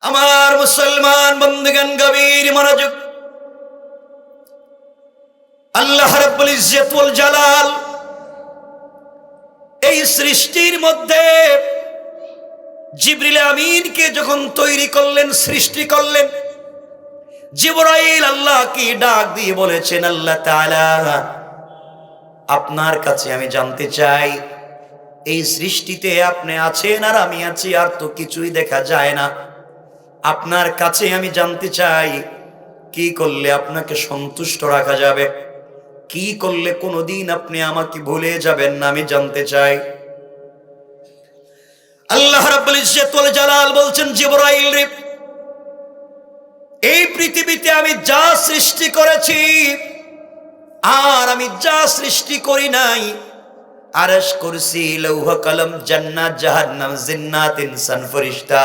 আমার মুসলমান বন্ধুগণ, গভীর মনোযোগ। আল্লাহ রাব্বুল ইজ্জত ওয়াল জালাল এই সৃষ্টির মধ্যে জিবরিল আমিনকে যখন তৈরি করলেন, সৃষ্টি করলেন, জিবরাইল আল্লাহকে ডাক দিয়ে বলেছেন, আল্লাহ তাআলা আপনার কাছে আমি জানতে চাই, এই সৃষ্টিতে আপনি আছেন আর আমি আছি, আর তো কিছুই দেখা যায় না। আপনার কাছে আমি জানতে চাই, কি করলে আপনাকে সন্তুষ্ট রাখা যাবে, কি করলে কোনোদিন আপনি আমাকে ভুলে যাবেন না, আমি জানতে চাই। আল্লাহ রাব্বুল ইজ্জত ওয়াল জালাল বলছেন, জিবরাইল রে, এই পৃথিবীতে আমি যা সৃষ্টি করেছি আর আমি যা সৃষ্টি করি নাই, আরশ, কুরসি, লৌহ কলম, জান্নাত, জাহান্নাম, জিন্নাত, ইনসান, ফেরেশতা,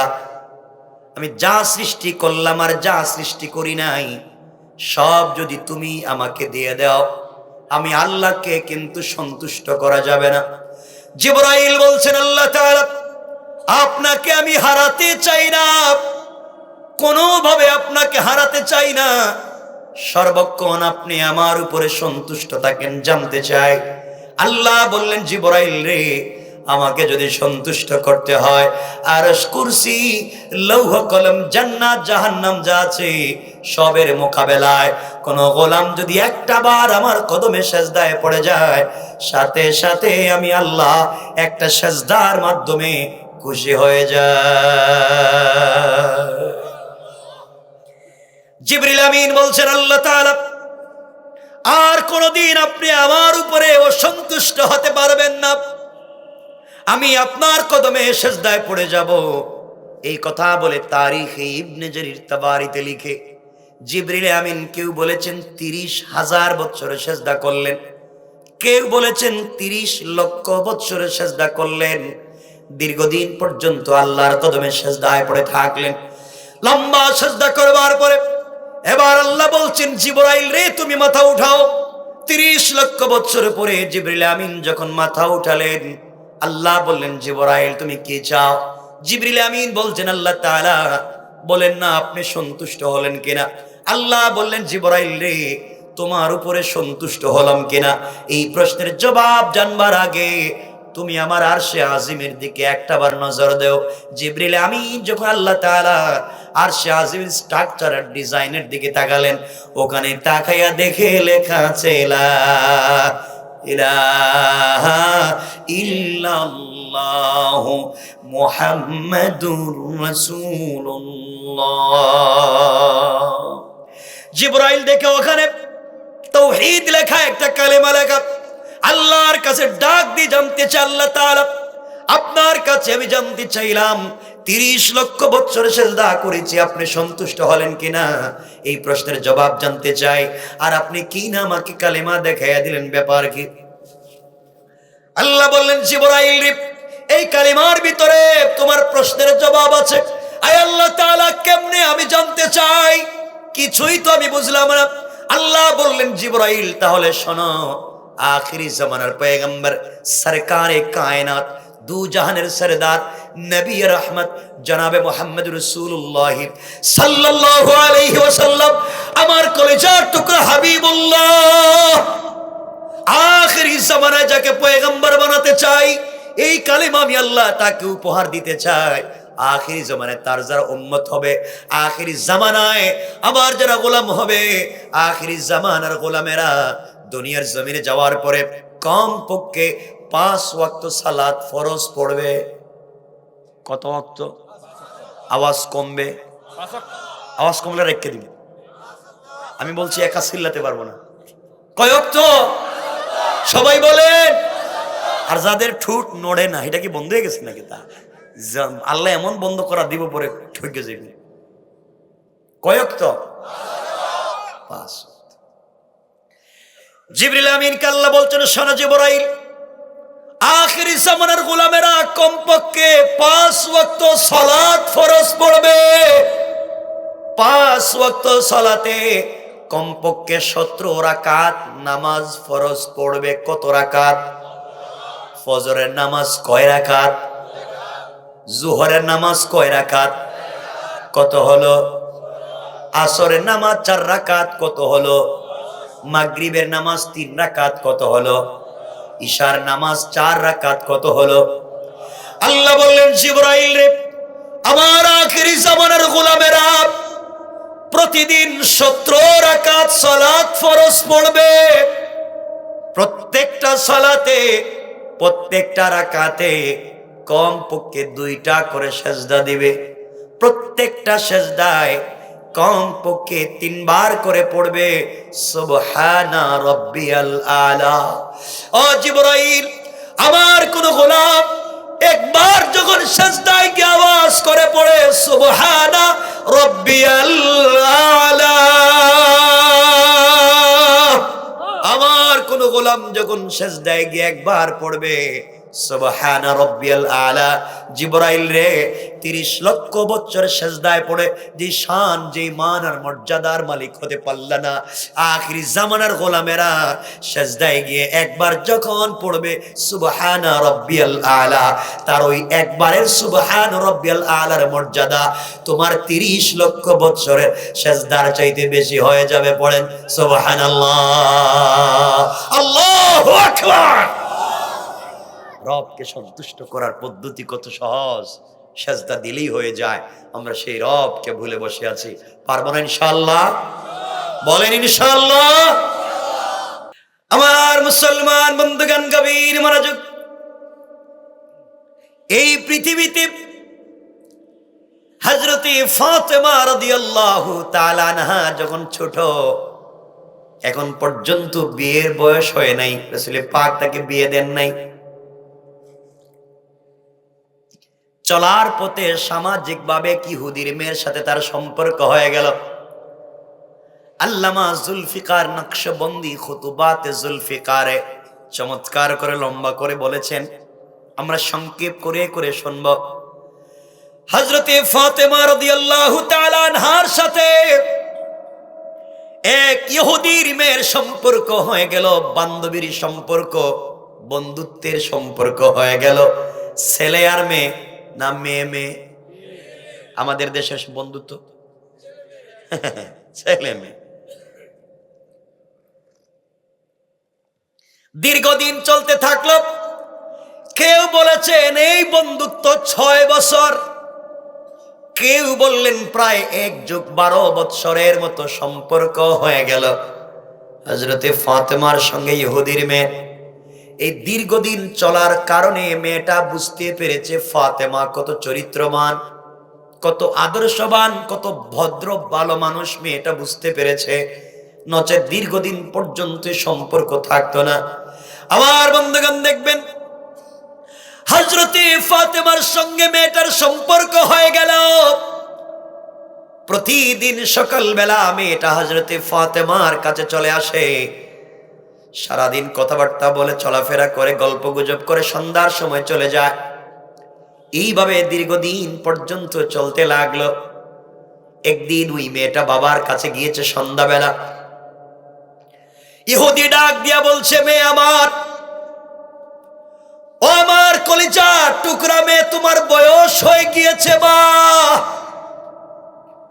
আমি যা সৃষ্টি করলাম আর যা সৃষ্টি করি নাই, সব যদি তুমি আমাকে দিয়ে দাও, আমি আল্লাহকে কিন্তু সন্তুষ্ট করা যাবে না। জিবরাইল বলছেন, আল্লাহ তাআলা আপনাকে আমি হারাতে চাই না, কোনোভাবে আপনাকে হারাতে চাই না, সর্বক্ষণ আপনি আমার উপরে সন্তুষ্ট থাকেন, জানতে চাই। আল্লাহ বললেন, জিবরাইল রে, আমাকে যদি সন্তুষ্ট করতে হয়, আরশ, কুরসি, লৌহ কলম, জান্নাত, জাহান্নাম যা আছে সবের মোকাবেলায় কোন গোলাম যদি একটা বার আমার কদমে সেজদায় পড়ে যায়, সাথে সাথে আমি আল্লাহ একটা সেজদার মাধ্যমে খুশি হয়ে যায়। জিবরিল আমিন বলছেন, আল্লাহ তাআলা আর কোনদিন আপনি আমার উপরে অসন্তুষ্ট হতে পারবেন না, আমি আপনার কদমে সেজদায় পড়ে যাব। এই কথা বলে তারিখে ইবনে জারির তাবারিতে লিখে, জিবরিল আমিন কেউ বলেছেন 30,000 বছরে সেজদা করলেন, কেউ বলেছেন 30 লক্ষ বছরে সেজদা করলেন। দীর্ঘদিন পর্যন্ত আল্লাহর কদমে সেজদায় পড়ে থাকলেন। লম্বা সেজদা করবার পরে এবার আল্লাহ বলছেন, জিবরাইল রে, তুমি মাথা উঠাও। 30 লক্ষ বছর পরে জিবরিল আমিন যখন মাথা উঠালেন, আল্লাহ বললেন, জিবরাইল তুমি কি চাও? জিবরিল আমিন বলছেন, আল্লাহ তাআলা বলেন না আপনি সন্তুষ্ট হলেন কিনা। আল্লাহ বললেন, জিবরাইল রে, তোমার উপরে সন্তুষ্ট হলাম কিনা এই প্রশ্নের জবাব জানবার আগে তুমি আমার আরশে আজিমের দিকে একটাবার নজর দাও। জিবরিল আমিন যখন আল্লাহ তাআলা আরশে আজিমের স্ট্রাকচার আর ডিজাইনের দিকে তাকালেন, ওখানে তাকাইয়া দেখে লেখা আছে, লা ইলাহা ইল্লাল্লাহু মুহাম্মাদুর রাসূলুল্লাহ। জিবরাইল দেখে ওখানে তাওহীদ লেখা, একটা কালেমা লেখা। আল্লাহর কাছে ডাক দিয়ে জানতে চাই, আল্লাহ তাআলা আপনার কাছে আমি জানতে চাইলাম, 30 লক্ষ বছর সেজদা করেছি, আপনি সন্তুষ্ট হলেন কিনা এই প্রশ্নের জবাব জানতে চাই। আর আপনি কি না আমাকে কালেমা দেখাইয়া দিলেন, ব্যাপার কি? আল্লাহ বললেন, জিবরাইল রে, এই কালেমার ভিতরে তোমার প্রশ্নের জবাব আছে। আয় আল্লাহ তাআলা, কেমনে আমি জানতে চাই, কিছুই তো আমি বুঝলাম না। আল্লাহ বললেন, জিবরাইল তাহলে শোনো, আখিরি জামানার পয়গম্বর, সরকারে কায়নাত, দু জাহানের সরদার, নবী রহমত জনাবে মুহাম্মদ রাসূলুল্লাহ সাল্লাল্লাহু আলাইহি ওয়াসাল্লাম, আমার কলিজার টুকরা হাবিবুল্লাহ, আখিরি জামানায় যাকে পয়গম্বর বানাতে চাই, এই কালেমা আমি আল্লাহ তাকে উপহার দিতে চাই। আখিরি জামানায় তার যারা উম্মত হবে, আখিরি জামানায় আবার যারা গোলাম হবে, আখিরি জামানার গোলামেরা দুনিয়ার জমিনে যাওয়ার পরে কম পক্ষে 5 ওয়াক্ত সালাত ফরজ পড়বে। কত ওয়াক্ত? আওয়াজ কমবে, আওয়াজ কমলে রেখে দিবে। আমি বলছি একা চিল্লাতে পারবো না। কয় ওয়াক্ত? সবাই বলেন। আর যাদের ঠুট নড়ে না, এটা কি বন্ধ হয়ে গেছে নাকি? তা আল্লাহ এমন বন্ধ করা দিব পরে ঠকে যাবে। কয় ওয়াক্ত? 5। জিবরিল আমিনকে আল্লাহ বলছেন, শোনো জিবরাইল, আখিরি জামানার গোলামেরা কমপক্ষে 5 ওয়াক্ত সালাত ফরজ পড়বে। 5 ওয়াক্ত সালাতে কমপক্ষে 17 রাকাত নামাজ ফরজ পড়বে। কত রাকাত? ফজরের নামাজ কয় রাকাত? জোহরের নামাজ কয় রাকাত? কত হলো? আসরের নামাজ 4 রাকাত কত হলো? মাগরিবের নামাজ 3 রাকাত কত হলো? ইশার নামাজ 4 রাকাত কত হলো? আল্লাহ বললেন জিবরাইল রে, আমার আখিরি জামানার গোলামেরা প্রতিদিন 17 রাকাত সালাত ফরজ পড়বে। প্রত্যেকটা সালাতে, প্রত্যেকটা রাকাতে কমপক্ষে 2টা করে সেজদা দিবে। প্রত্যেকটা সেজদায় কমপক্ষে 3 বার করে পড়বে সুবহানা রাব্বিয়াল আলা। ও জিবরাইল, আমার কোন গোলাম একবার যখন সেজদায় গিয়ে আওয়াজ করে পড়ে সুবহানা রাব্বিয়াল আলা, আমার কোন গোলাম যখন সেজদায় গিয়ে একবার পড়বে সুবহানা রাব্বিয়াল আলা, জিবরাইল রে 30 লক্ষ বছর সেজদায় পড়ে যে শান, যে মান আর মর্যাদার মালিক হতে পারল না, আখিরি জামানার গোলামেরা সেজদায় গিয়ে একবার যখন পড়বে সুবহানা রাব্বিয়াল আলা, তার ওই একবারের সুবহানা রাব্বিয়াল আলার মর্যাদা তোমার 30 লক্ষ বছরের সেজদার চাইতে বেশি হয়ে যাবে। পড়েন সুবহানাল্লাহ, আল্লাহু আকবার। রবকে সন্তুষ্ট করার পদ্ধতি কত সহজ, সেজদা দিলেই হয়ে যায়। আমরা সেই রবকে ভুলে বসে আছি। পারবো না ইনশাআল্লাহ? বলেন ইনশাআল্লাহ। আমার মুসলমান বন্ধুগণ, গভীর মনোযোগ। এই পৃথিবীতে হযরতে ফাতেমা রাদিয়াল্লাহু তাআলা আনহা যখন ছোট, এখন পর্যন্ত বিয়ের বয়স হয় নাই, রাসূল পাক তাকে বিয়ে দেন নাই। চলার পথে সামাজিকভাবে ইহুদির মেয়ের সাথে তার সম্পর্ক হয়ে গেল। আল্লামা জুলফিকার নকশবন্দি খুতুবাতে জুলফিকারে চমৎকার করে লম্বা করে বলেছেন, আমরা সংক্ষেপ করে করে শুনব। হযরতে ফাতেমা রাদিয়াল্লাহু তাআলা আনহার সাথে এক ইহুদির মেয়ের সম্পর্ক হয়ে গেল, বান্ধবীর সম্পর্ক, বন্ধুত্বের সম্পর্ক হয়ে গেল। ছেলে আর মেয়ে না মেয়ে মেয়ে? আমাদের দেশের বন্ধুত্ব ছেলে মেয়ে। দীর্ঘদিন চলতে থাকলো। কেউ বলেছেন এই বন্ধুত্ব 6 বছর, কেউ বললেন প্রায় 1 যুগ 12 বছরের মতো সম্পর্ক হয়ে গেল হযরতে ফাতেমার সঙ্গে ইহুদির মেয়ে। এই দীর্ঘদিন চলার কারণে মেয়েটা বুঝতে পেরেছে ফাতেমা কত চরিত্রবান, কত আদর্শবান, কত ভদ্র ভালো মানুষ। মেয়েটা বুঝতে পেরেছে, নচেত দীর্ঘদিন পর্যন্ত সম্পর্ক থাকতো না। আমার বন্ধুগণ দেখবেন, হযরতে ফাতেমার সঙ্গে মেয়েটার সম্পর্ক হয়ে গেল। প্রতিদিন সকালবেলা মেয়েটা হযরতে ফাতেমার কাছে চলে আসে, সারাদিন কথাবার্তা বলে, চলাফেরা করে, গল্প গুজব করে সন্ধ্যার সময় চলে যায়। এইভাবে দীর্ঘদিন পর্যন্ত চলতে লাগলো। একদিন ওই মেয়েটা বাবার কাছে গিয়েছে সন্ধ্যাবেলা। ইহুদি ডাক দিয়া বলছে, মেয়ে আমার, ও আমার কলিজার টুকরা মেয়ে, তোমার বয়স হয়ে গিয়েছে মা,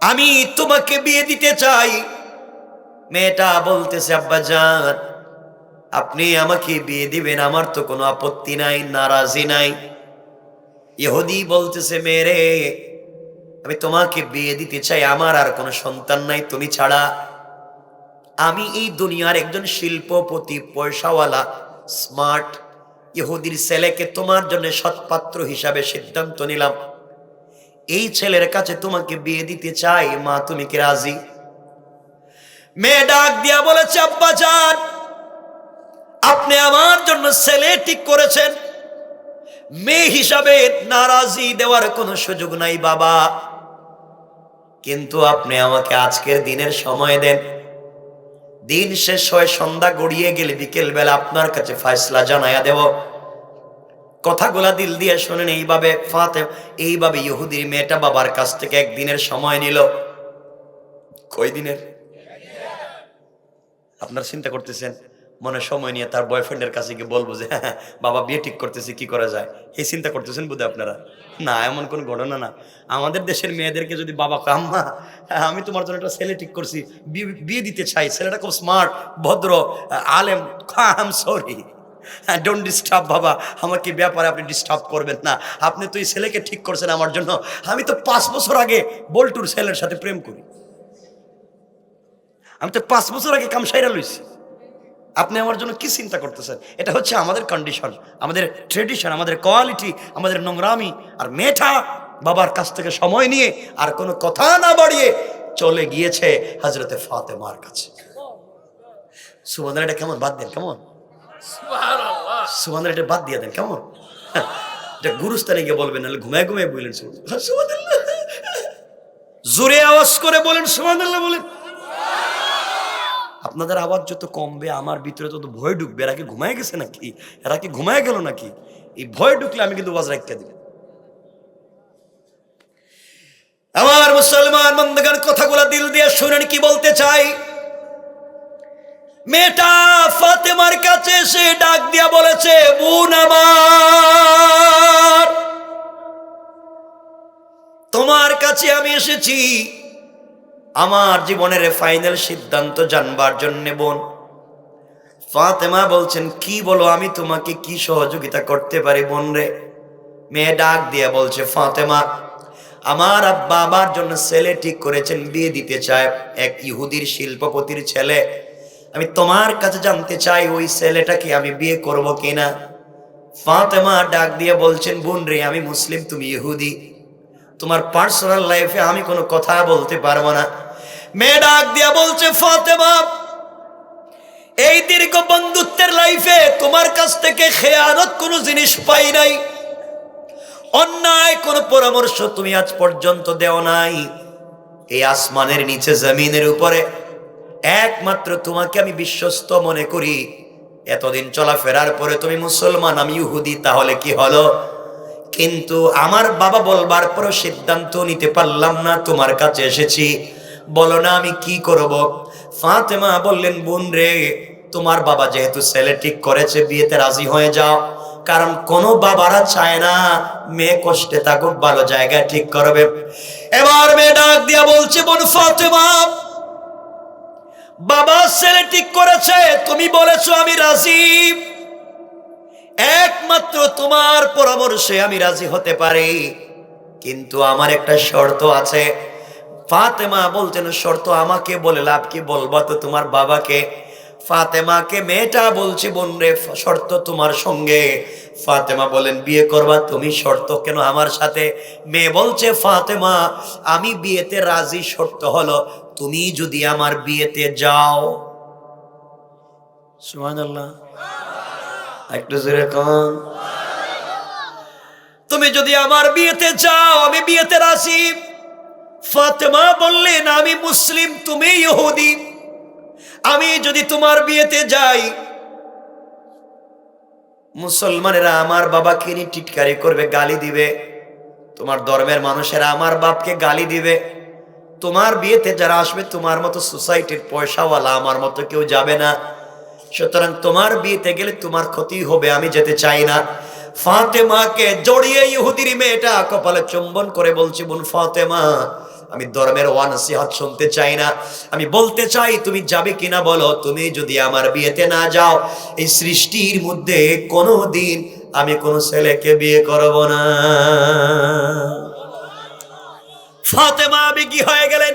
আমি তোমাকে বিয়ে দিতে চাই। মেয়েটা বলতেছে, আব্বা জান, আপনি আমাকে বিয়ে দিবেন, আমার তো কোনো আপত্তি নাই, নারাজি নাই। ইহুদি বলতেছে, মেরে, আমি তোমাকে বিয়ে দিতে চাই, আমার আর কোনো সন্তান নাই তুমি ছাড়া। আমি এই দুনিয়ার একজন শিল্পপতি, পয়সাওয়ালা, স্মার্ট ইহুদির ছেলেকে তোমার জন্য সৎপাত্র হিসাবে সিদ্ধান্ত নিলাম। এই ছেলের কাছে তোমাকে বিয়ে দিতে চাই, মা তুমি কি রাজি? মেয়ে ডাক দিয়া বলেছে, আব্বা জান, আপনি আমার জন্য ছেলে ঠিক করেছেন, মেয়ে হিসাবে নারাজি দেওয়ার কোনো সুযোগ নাই বাবা, কিন্তু আপনি আমাকে আজকের দিনের সময় দেন। দিন শেষ হয়ে সন্ধ্যা গড়িয়ে গেলে বিকেল বেলা আপনার কাছে ফয়সালা জানায়া দেব। কথাগুলা দিল দিয়ে শুনেন। এইভাবে ইহুদির মেয়েটা বাবার কাছ থেকে একদিনের সময় নিল। কয় দিনের? আপনারা চিন্তা করতেছেন মনে সময় নিয়ে তার বয়ফ্রেন্ডের কাছে গিয়ে বলবো যে হ্যাঁ বাবা বিয়ে ঠিক করতেছি, কি করা যায়, এই চিন্তা করতেছেন বোধহয় আপনারা। না, এমন কোনো ঘটনা না। আমাদের দেশের মেয়েদেরকে যদি বাবা আম্মা আমি তোমার জন্য একটা ছেলে ঠিক করছি, বিয়ে দিতে চাই, ছেলেটা খুব স্মার্ট, ভদ্র, আলেম, I am sorry, don't disturb বাবা, আমার কি ব্যাপারে আপনি ডিস্টার্ব করবেন না, আপনি তো এই ছেলেকে ঠিক করছেন আমার জন্য, আমি তো 5 বছর আগে বল্টুর ছেলের সাথে প্রেম করি, আমি তো 5 বছর আগে কামসাইরা লইছি, আপনি আমার জন্য কি চিন্তা করতেছেন? এটা হচ্ছে আমাদের কন্ডিশন, আমাদের ট্রেডিশন, আমাদের কোয়ালিটি, আমাদের নোংরামি। আর মেয়েটা বাবার কাছ থেকে সময় নিয়ে আর কোনো কথা না বাড়িয়ে চলে গিয়েছে হযরতে ফাতেমার কাছে। সুবহানাল্লাহ, এটা কেমন? বাদ দেন, কেমন? সুবহানাল্লাহ, এটা বাদ দিয়ে দেন, কেমন? এটা গুরুস্থানে গিয়ে বলবেন, নাহলে ঘুমায় ঘুমায় বললেন সুবহানাল্লাহ, জোরে আওয়াজ করে বলেন সুবহানাল্লাহ বলেন। আপনাদের আওয়াজ যত কমবে আমার ভিতরে তত ভয় ঢুকবে, এরা কি ঘুমায় গেছে নাকি, এরা কি ঘুমায় গেল নাকি, এই ভয় ঢুকলে আমি কিন্তু আওয়াজ রাখতে দিই। আমার মুসলমান বন্ধুগণ, কথাগুলো দিল দিয়ে শুনেন কি বলতে চাই। মেয়েটা ফাতেমার কাছে এসে ডাক দিয়া বলেছে, বোন আমার, তোমার কাছে আমি এসেছি আমার জীবনের ফাইনাল সিদ্ধান্ত জানবার জন্য। বোন ফাতেমা বলছেন, কি বলো, আমি তোমাকে কি সহযোগিতা করতে পারি বোন রে? মেয়ে ডাক দিয়া বলছে, ফাতেমা, আমার আব্বা আমার জন্য ছেলে ঠিক করেছেন, বিয়ে দিতে চায়, এক ইহুদির শিল্পপতির ছেলে। আমি তোমার কাছে জানতে চাই ওই ছেলেটাকে আমি বিয়ে করব কিনা। ফাতেমা ডাক দিয়ে বলছেন, বোন রে, আমি মুসলিম, তুমি ইহুদি, তোমার পার্সোনাল লাইফে আমি কোনো কথা বলতে পারবো না। মেয়ে ডাক দিয়া বলছে, ফাতেমা, এই দীর্ঘ বন্ধুত্বের লাইফে তোমার কাছ থেকে খেয়ানত কোনো জিনিস পাই নাই, অন্যায় কোনো পরামর্শ তুমি আজ পর্যন্ত দেও নাই। এই আসমানের নিচে জমিনের উপরে একমাত্র তোমাকে আমি বিশ্বস্ত মনে করি। এতদিন চলাফেরার পরে তুমি মুসলমান, আমি ইহুদি, তাহলে কি হলো? কিন্তু আমার বাবা বলবার পরও সিদ্ধান্ত নিতে পারলাম না, তোমার কাছে এসেছি, বলো না আমি কি করব। ফাতেমা বললেন, বোন রে, তোমার বাবা যেহেতু ছেলে ঠিক করেছে, বিয়েতে রাজি হয়ে যাও, কারণ কোন বাবারা চায় না মেয়ে কষ্টে থাকুক, ভালো জায়গায় ঠিক করবে। এবার মেয়ে ডাক দিয়া বলছে, বোন ফাতেমা, বাবা ছেলে ঠিক করেছে, তুমি বলেছো আমি রাজি, একমাত্র তোমার পরামর্শে আমি রাজি হতে পারি, কিন্তু আমার একটা শর্ত আছে। ফাতেমা বলতেন, শর্ত আমাকে বলে লাভ কি, বলবা তো তোমার বাবাকে। ফাতেমাকে মেয়েটা বলছে, বোন রে, শর্ত তোমার সঙ্গে। ফাতেমা বলেন, বিয়ে করবা তুমি, শর্ত কেন আমার সাথে? মেয়ে বলছে, ফাতেমা, আমি বিয়েতে রাজি, শর্ত হলো তুমি যদি আমার বিয়েতে যাও। সুবহানাল্লাহ, একটু জোরে কোন। তুমি যদি আমার বিয়েতে যাও, আমি বিয়েতে রাজি। ফাতেমা বললেন, আমি মুসলিম, তুমি ইহুদি, আমি যদি তোমার বিয়েতে যাই, মুসলমানেরা আমার বাবাকে নিয়ে টিটকারি করবে, গালি দিবে, তোমার ধর্মের মানুষেরা আমার বাপকে গালি দিবে, তোমার বিয়েতে যারা আসবে তোমার মতো সোসাইটির পয়সাওয়ালা আমার মতো কেউ যাবে না, সুতরাং তোমার বিয়েতে গেলে তোমার ক্ষতি হবে, আমি যেতে চাই না। ফাতেমাকে জড়িয়ে ইহুদির মেয়েটা কপালে চুম্বন করে বলছি, বোন ফাতেমা, আমি ধর্মের ওয়ানসিহত শুনতে চাই না, আমি বলতে চাই তুমি যাবে কিনা বলো। তুমি যদি আমার বিয়েতে না যাও, এই সৃষ্টির মধ্যে কোনোদিন আমি কোন ছেলেকে বিয়ে করব না। ফাতেমা বিকি হয়ে গেলেন,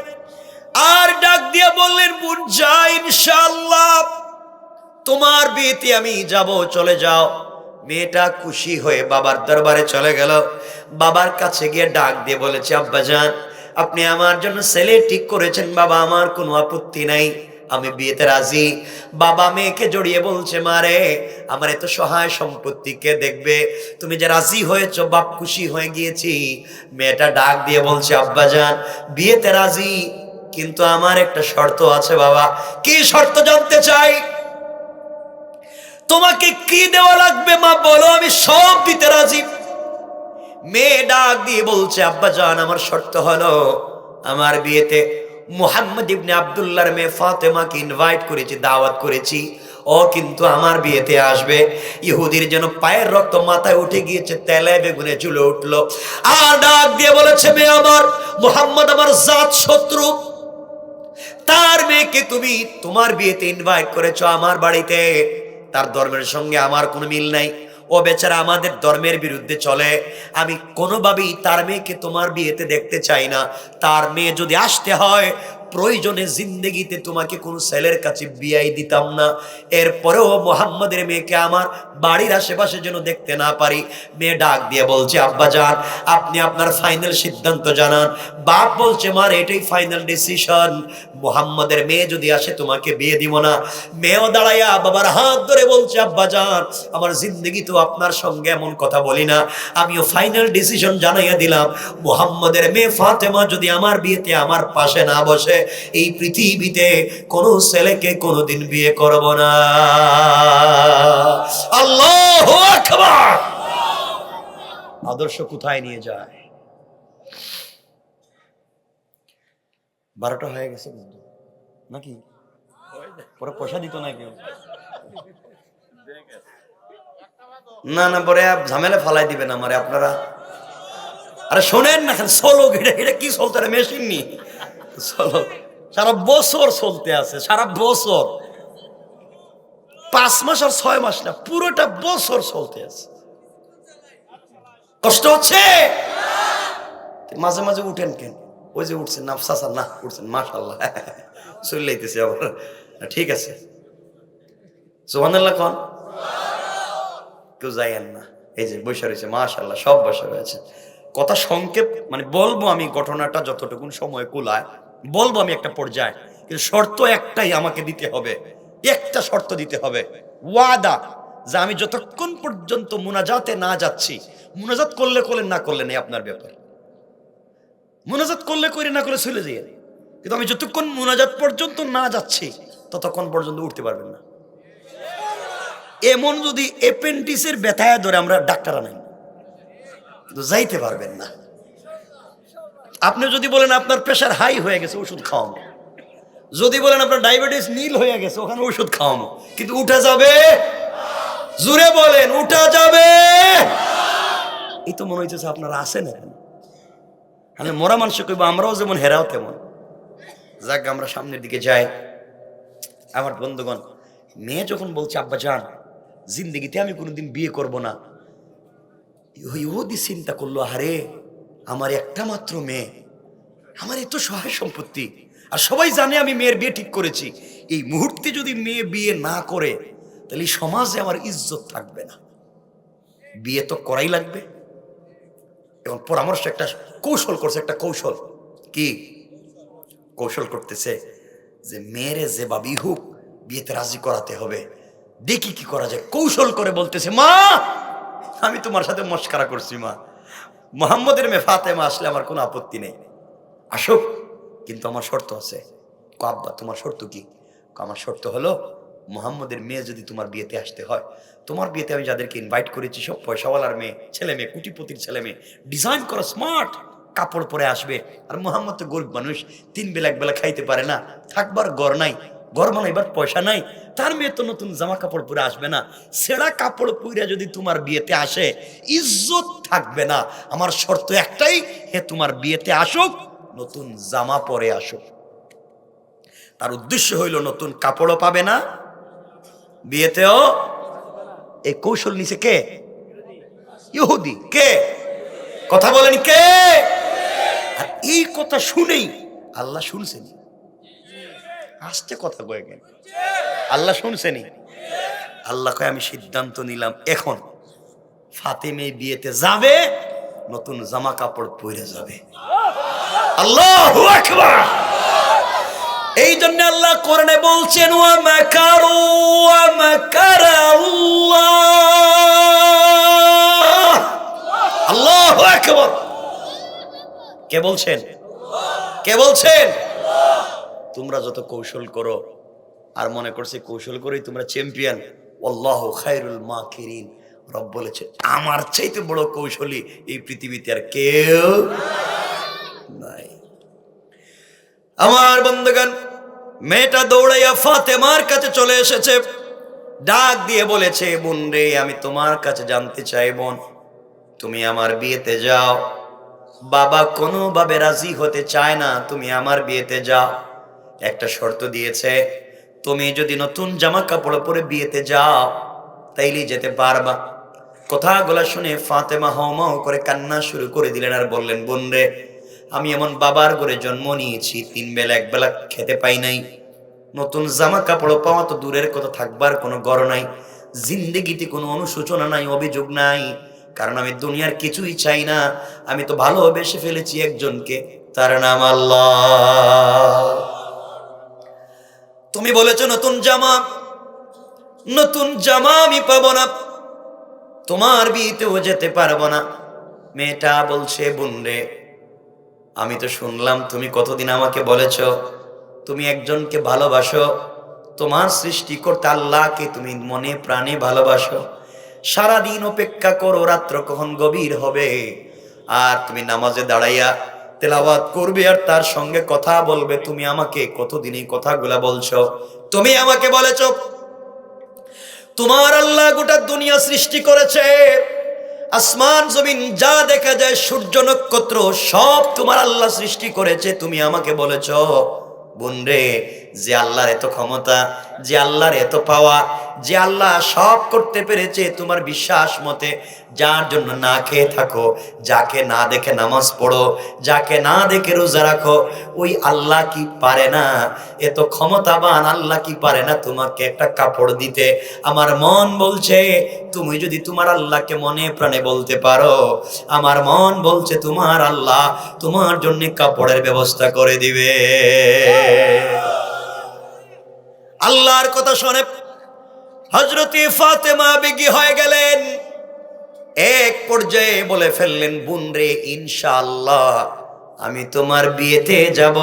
আর ডাক দিয়ে বললেন, বোন যা, ইনশাআল্লাহ তোমার বিয়েতে আমি যাব, চলে যাও। মেয়েটা খুশি হয়ে বাবার দরবারে চলে গেল। বাবার কাছে গিয়ে ডাক দিয়ে বলেছে, আব্বাজান, আপনি আমার জন্য ছেলে ঠিক করেছেন, বাবা আমার কোনো আপত্তি নাই, আমি বিয়েতে রাজি। বাবা মেয়েকে জড়িয়ে বলছে, মারে, আমার এত সহায় সম্পত্তি কে দেখবে, তুমি যে রাজি হয়েছো, বাপ খুশি হয়ে গিয়েছি। মেয়েটা ডাক দিয়ে বলছে, আব্বাজান, বিয়েতে রাজি, কিন্তু আমার একটা শর্ত আছে বাবা। কি শর্ত জানতে চাই? তোমাকে কি দেওয়া লাগবে মা বলো, আমি সব দিতে রাজি। মেয়ে ডাক দিয়ে বলছে, আব্বাজান, আমার শর্ত হলো, আমার বিয়েতে মুহাম্মদ ইবনে আব্দুল্লাহর মেয়ে ফাতেমাকে ইনভাইট করেছি, দাওয়াত করেছি, ও কিন্তু আমার বিয়েতে আসবে। ইহুদির যেন পায়ের রক্ত মাথায় উঠে গিয়েছে, তেলে বেগুনে চুলে উঠলো। আর ডাক দিয়ে বলেছে, মেয়ে আমার, মুহাম্মদ আমার জাত শত্রু, তার মেয়েকে তুমি তোমার বিয়েতে ইনভাইট করেছো আমার বাড়িতে, তার ধর্মের সঙ্গে আমার কোনো মিল নাই, ও বেচারা আমাদের ধর্মের বিরুদ্ধে চলে, আমি কোনোভাবেই তার মেয়েকে তোমার বিয়েতে দেখতে চাই না। তার মেয়ে যদি আসতে হয়, প্রয়োজনে জিন্দেগিতে তোমাকে কোনো ছেলের কাছে বিয়াই দিতাম না, এরপরেও মোহাম্মদের মেয়েকে আমার বাড়ির আশেপাশে যেন দেখতে না পারি। মেয়ে ডাক দিয়ে বলছে, আব্বা জান, আপনি আপনার ফাইনাল সিদ্ধান্ত জানান। বাপ বলছে, মার এটাই ফাইনাল ডিসিশন, মোহাম্মদের মেয়ে যদি আসে তোমাকে বিয়ে দিব না। মেয়েও দাঁড়াইয়া বাবার হাত ধরে বলছে, আব্বা জান, আমার জিন্দেগি তো আপনার সঙ্গে এমন কথা বলি না, আমিও ফাইনাল ডিসিশন জানাইয়া দিলাম, মোহাম্মদের মেয়ে ফাতেমা যদি আমার বিয়েতে আমার পাশে না বসে, এই পৃথিবীতে কোনো ছেলেকে কোনোদিন বিয়ে করব না। আল্লাহু আকবার। আদর্শ কোথায় নিয়ে যায়? 12টা হয়ে গেছে নাকি? পরে পয়সা দিত না কেউ? না না, পরে ঝামেলা ফালাই দিবেন আমারে আপনারা। আরে শোনেন না, সোলো এটা কি চলতে, মেশিন নি সোলো, সারা বছর চলতে আছে, সারা বছর, 5 মাস আর 6 মাস না, পুরোটা বছর চলতে আছে। কষ্ট হচ্ছে? মাঝে মাঝে উঠেন কেন? ওই যে উঠছেন না চাচা, না উঠছেন, মাশাআল্লাহ, চলেইতেছে আবার, ঠিক আছে, সুবহানাল্লাহ কোন, কেউ যাইয়েন না, এই যে বসে রয়েছে, মাশাআল্লাহ, সব বসে রয়েছে। কথা সংক্ষেপ মানে বলবো আমি, ঘটনাটা যতটুকুন সময় কুলায় বলবো আমি একটা পর্যায়ে, কিন্তু শর্ত একটাই আমাকে দিতে হবে, একটা শর্ত দিতে হবে, ওয়াদা, যে আমি যতক্ষণ পর্যন্ত মুনাজাতে না যাচ্ছি, মুনাজাত করলে করলেন, না করলে নেই আপনার ব্যাপার, মুনাজাত করলে করে, না করে চলে যাই, কিন্তু আমি যতক্ষণ মুনাজাত পর্যন্ত না যাচ্ছি ততক্ষণ পর্যন্ত উঠতে পারবেন না। এমন যদি অ্যাপেন্ডিক্সের ব্যথায় ধরে আমরা ডাক্তার আনাই, কিন্তু যাইতে পারবেন না। আপনি যদি বলেন আপনার প্রেশার হাই হয়ে গেছে, ওষুধ খাওয়াবো, যদি বলেন আপনার ডায়াবেটিস নীল হয়ে গেছে, ওখানে ওষুধ খাওয়াবো, কিন্তু উঠা যাবে? জুড়ে বলেন, উঠা যাবে? এই তো মনে হইতেছে আপনারা আসেন এখানে, আমি মরা মানুষ কইব, আমরাও যেমন হেরাও তেমন। যাক, আমরা সামনের দিকে যাই। আমার বন্ধুগণ, মেয়ে যখন বলছে, আব্বা জান, জিন্দেগিতে আমি কোনোদিন বিয়ে করব না, ইহুদি চিন্তা করলো, আরে আমার একটা মাত্র মেয়ে, আমার এত সহায় সম্পত্তি, আর সবাই জানে আমি মেয়ের বিয়ে ঠিক করেছি, এই মুহূর্তে যদি মেয়ে বিয়ে না করে তাহলে সমাজে আমার ইজ্জত থাকবে না, বিয়ে তো করাই লাগবে। এবং পরামর্শ একটা কৌশল করছে, একটা কৌশল, কি কৌশল করতেছে, যে মেয়েরে যে ভাবি হোক বিয়েতে রাজি করাতে হবে, দেখি কি করা যায়। কৌশল করে বলতেছে, মা আমি তোমার সাথে মস্কারা করছি, মা মুহাম্মদের মেয়ে ফাতেমা আসলে আমার কোনো আপত্তি নেই, আসুক, কিন্তু আমার শর্ত আছে। আব্বা তোমার শর্ত কি? আমার শর্ত হলো, মুহাম্মদের মেয়ে যদি তোমার বিয়েতে আসতে হয়, তোমার বিয়েতে আমি যাদেরকে ইনভাইট করেছি সব পয়সাওয়ালার মেয়ে, ছেলে মেয়ে, কোটিপতির ছেলে মেয়ে, ডিজাইন করা স্মার্ট কাপড় পরে আসবে। আর মুহাম্মদ তো গরিব মানুষ, 3 বেলা 1 বেলা খাইতে পারে না, থাকবার ঘর নাই, ঘর বানাইবার পয়সা নাই, তার মেয়ে তো নতুন জামা কাপড় পরে আসবে না, ছেঁড়া কাপড় পরে যদি তোমার বিয়েতে আসে ইজ্জত থাকবে না। আমার শর্ত একটাই, হে তোমার বিয়েতে আসুক, নতুন জামা পরে আসুক। তার উদ্দেশ্য হইল নতুন কাপড়ও পাবে না, বিয়েতেও। এই কৌশল নিছে কে? ইহুদি। কে? কথা বলেন, কে? আর এই কথা শুনেই আল্লাহ শুনছেন, আস্তে কথা কয়ে গেল, আল্লাহ শুনছেনি। আল্লাহ কয়, আমি সিদ্ধান্ত নিলাম, এখন ফাতেমা বিয়েতে যাবে, নতুন জামা কাপড় পরে যাবে। আল্লাহু আকবার। এই জন্য আল্লাহ কোরআনে বলছেন, ওয়া মাকারু ওয়া মাকারা আল্লাহ। আল্লাহু আকবার। কে বলছেন? কে বলছেন? তোমরা যত কৌশল করো আর মনে করছে কৌশল করেই তোমরা চ্যাম্পিয়ন, আল্লাহু খায়রুল মাকিরিন, রব বলেছে আমার চাইতে বড় কৌশলী এই পৃথিবীতে আর কেউ নাই। আমার বন্ধুগণ, মেয়েটা দৌড়াইয়া ফাতেমার কাছে চলে এসেছে। ডাক দিয়ে বলেছে, বোন রে, আমি তোমার কাছে জানতে চাই বোন, তুমি আমার বিয়েতে যাও। বাবা কোনোভাবে রাজি হতে চায় না, তুমি আমার বিয়েতে যাও। একটা শর্ত দিয়েছে, তুমি যদি নতুন জামা কাপড় পরে বিয়েতে যাও তাইলেই যেতে পারবা। কথাগুলো শুনে ফাতেমা হাউমাউ করে কান্না শুরু করে দিলেন আর বললেন, বোন রে, আমি এমন বাবার ঘরে জন্ম নিয়েছি, 3 বেলা 1 বেলা খেতে পাই নাই, নতুন জামা কাপড় পাওয়া তো দূরের কথা, থাকবার কোনো ঘর নাই, জিন্দেগিতে কোনো অনুশোচনা নাই, অভিযোগ নাই, কারণ আমি দুনিয়ার কিছুই চাই না। আমি তো ভালোবেসে ফেলেছি একজনকে, তার নাম আল্লাহ। তুমি বলেছো নতুন জামা, নতুন জামা আমি পাবো না, তোমার বিয়েতেও যেতে পারবো না। মেয়েটা বলছে, বোন রে, আমি তো শুনলাম তুমি কতদিন আমাকে বলেছ তুমি একজনকে ভালোবাসো, তোমার সৃষ্টিকর্তা আল্লাহকে তুমি মনে প্রাণে ভালোবাসো, সারাদিন অপেক্ষা করো রাত্র কখন গভীর হবে, আর তুমি নামাজে দাঁড়াইয়া তেলাওয়াত করবে আর তার সঙ্গে কথা বলবে। তুমি আমাকে কতদিন এই কথাগুলা বলছো? তুমি আমাকে বলেছ তোমার আল্লাহ গোটা দুনিয়া সৃষ্টি করেছে, আসমান জমিন যা দেখা যায়, সূর্য নক্ষত্র সব তোমার আল্লাহ সৃষ্টি করেছে। তুমি আমাকে বলেছ বোন রে, যে আল্লাহর এত ক্ষমতা, যে আল্লাহর এত পাওয়া, যে আল্লাহ সব করতে পেরেছে তোমার বিশ্বাস মতে, যার জন্য না খেয়ে থাকো, যাকে না দেখে নামাজ পড়ো, যাকে না দেখে রোজা রাখো, ওই আল্লাহ কি পারে না, এত ক্ষমতাবান আল্লাহ কি পারে না তোমাকে একটা কাপড় দিতে? আমার মন বলছে তুমি যদি তোমার আল্লাহকে মনে প্রাণে বলতে পারো, আমার মন বলছে তোমার আল্লাহ তোমার জন্য কাপড়ের ব্যবস্থা করে দিবে। আল্লাহর কথা শুনে হযরতে ফাতেমা বেগী হয়ে গেলেন। এক পর্যায়ে বলে ফেললেন, বোন রে, ইনশাআল্লাহ আমি তোমার বিয়েতে যাব